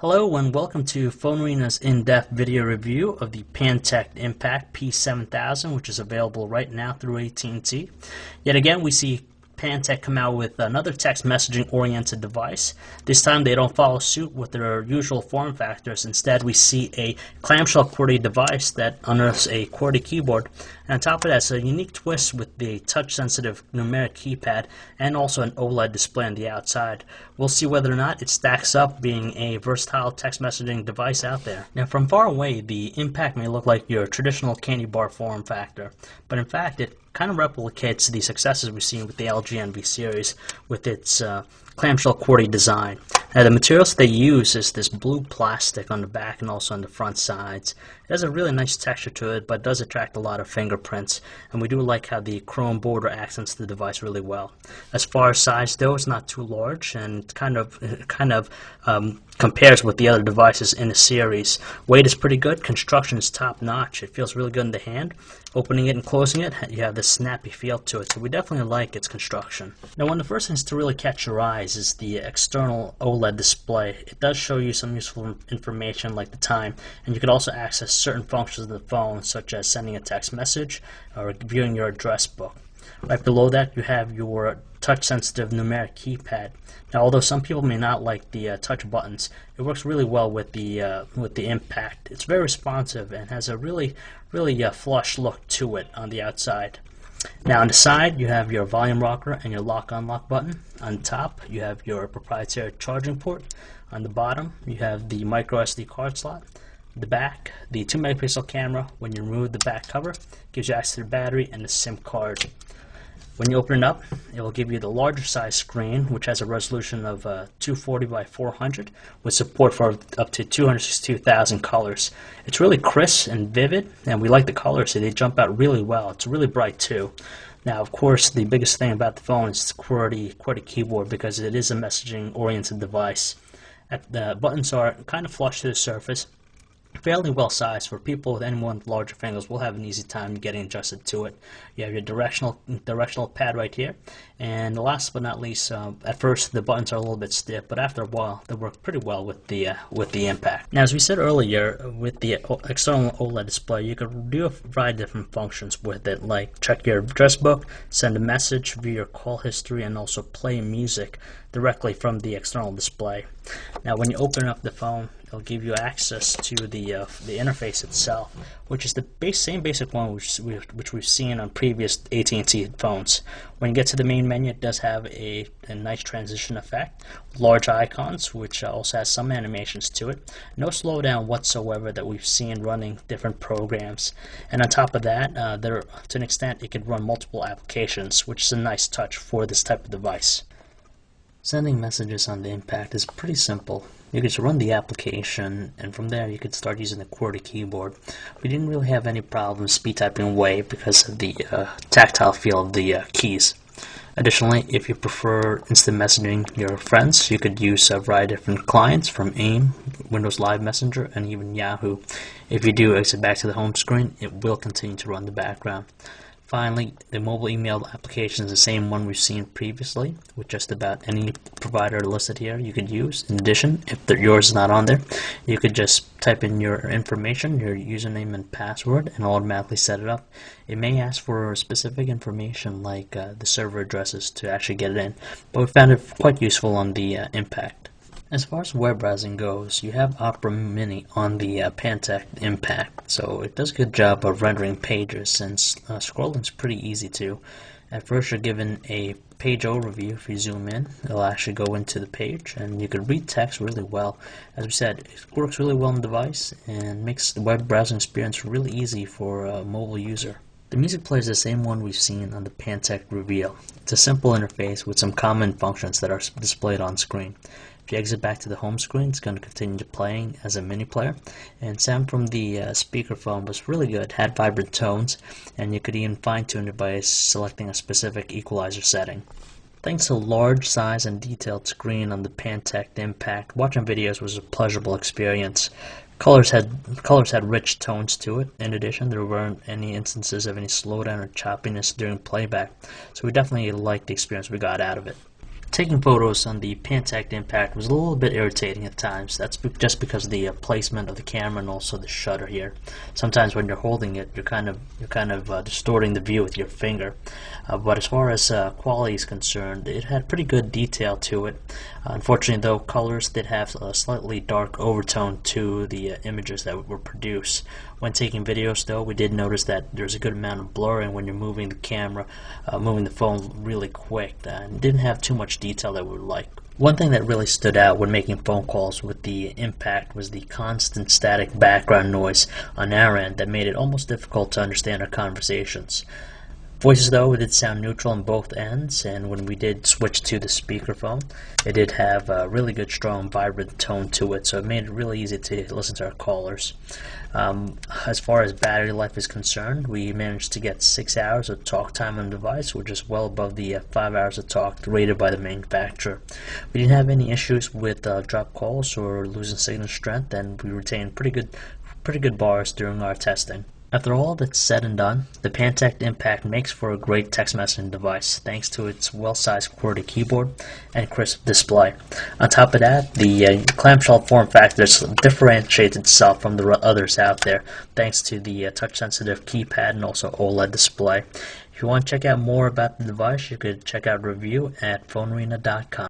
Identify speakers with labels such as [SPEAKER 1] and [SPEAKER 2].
[SPEAKER 1] Hello and welcome to Phone Arena's in-depth video review of the Pantech Impact P7000, which is available right now through AT&T. Yet again, we see Pantech come out with another text messaging oriented device. This time they don't follow suit with their usual form factors. Instead, we see a clamshell QWERTY device that unearths a QWERTY keyboard. And on top of that, it's a unique twist with the touch-sensitive numeric keypad and also an OLED display on the outside. We'll see whether or not it stacks up being a versatile text messaging device out there. Now, from far away, the Impact may look like your traditional candy bar form factor, but in fact, it kind of replicates the successes we've seen with the LG NV series with its clamshell QWERTY design. Now, the materials they use is this blue plastic on the back and also on the front sides. It has a really nice texture to it, but does attract a lot of fingerprints, and we do like how the chrome border accents the device really well. As far as size though, it's not too large, and kind of compares with the other devices in the series. Weight is pretty good, construction is top notch, it feels really good in the hand. Opening it and closing it, you have this snappy feel to it, so we definitely like its construction. Now, one of the first things to really catch your eyes is the external OLED display. It does show you some useful information like the time, and you can also access certain functions of the phone, such as sending a text message or viewing your address book. Right below that, you have your touch-sensitive numeric keypad. Now, although some people may not like the touch buttons, it works really well with the Impact. It's very responsive and has a really flush look to it on the outside. Now, on the side, you have your volume rocker and your lock-unlock button. On top, you have your proprietary charging port. On the bottom, you have the micro SD card slot. The back, the 2 megapixel camera, when you remove the back cover, gives you access to the battery and the SIM card. When you open it up, it will give you the larger size screen, which has a resolution of 240 by 400 with support for up to 262,000 colors. It's really crisp and vivid, and we like the colors, so they jump out really well. It's really bright too. Now, of course, the biggest thing about the phone is the QWERTY keyboard, because it is a messaging-oriented device. The buttons are kind of flush to the surface, fairly well sized for people with anyone with larger fingers. Will have an easy time getting adjusted to it. You have your directional pad right here, and last but not least, at first the buttons are a little bit stiff, but after a while they work pretty well with the Impact. Now, as we said earlier, with the external OLED display, you could do a variety of different functions with it, like check your address book, send a message, view your call history, and also play music directly from the external display. Now, when you open up the phone, it'll give you access to the interface itself, which is the same basic one which we've seen on previous AT&T phones. When you get to the main menu, it does have a nice transition effect, large icons, which also has some animations to it. No slowdown whatsoever that we've seen running different programs. And on top of that, to an extent, it could run multiple applications, which is a nice touch for this type of device. Sending messages on the Impact is pretty simple. You could just run the application, and from there you could start using the QWERTY keyboard. We didn't really have any problems speed typing away because of the tactile feel of the keys. Additionally, if you prefer instant messaging your friends, you could use a variety of different clients from AIM, Windows Live Messenger, and even Yahoo. If you do exit back to the home screen, it will continue to run in the background. Finally, the mobile email application is the same one we've seen previously, with just about any provider listed here you could use. In addition, if yours is not on there, you could just type in your information, your username and password, and automatically set it up. It may ask for specific information like the server addresses to actually get it in, but we found it quite useful on the Impact. As far as web browsing goes, you have Opera Mini on the Pantech Impact, so it does a good job of rendering pages, since scrolling is pretty easy too. At first, you're given a page overview. If you zoom in, it'll actually go into the page, and you can read text really well. As we said, it works really well on the device and makes the web browsing experience really easy for a mobile user. The music player is the same one we've seen on the Pantech Reveal. It's a simple interface with some common functions that are displayed on screen. If you exit back to the home screen, it's going to continue playing as a mini player, and sound from the speakerphone was really good, had vibrant tones, and you could even fine-tune it by selecting a specific equalizer setting. Thanks to the large size and detailed screen on the Pantech Impact, watching videos was a pleasurable experience. Colors had rich tones to it. In addition, there weren't any instances of any slowdown or choppiness during playback, so we definitely liked the experience we got out of it. Taking photos on the Pantech Impact was a little bit irritating at times. That's just because of the placement of the camera and also the shutter here. Sometimes when you're holding it, you're kind of distorting the view with your finger. But as far as quality is concerned, it had pretty good detail to it. Unfortunately, though, colors did have a slightly dark overtone to the images that were produced. When taking videos, though, we did notice that there's a good amount of blurring when you're moving the camera, moving the phone really quick, and didn't have too much detail that we would like. One thing that really stood out when making phone calls with the Impact was the constant static background noise on our end that made it almost difficult to understand our conversations. Voices, though, did sound neutral on both ends, and when we did switch to the speakerphone, it did have a really good, strong, vibrant tone to it, so it made it really easy to listen to our callers. As far as battery life is concerned, we managed to get 6 hours of talk time on the device, which is well above the 5 hours of talk rated by the manufacturer. We didn't have any issues with drop calls or losing signal strength, and we retained pretty good bars during our testing. After all that's said and done, the Pantech Impact makes for a great text messaging device thanks to its well-sized QWERTY keyboard and crisp display. On top of that, the clamshell form factor differentiates itself from the others out there thanks to the touch-sensitive keypad and also OLED display. If you want to check out more about the device, you could check out a review at phonearena.com.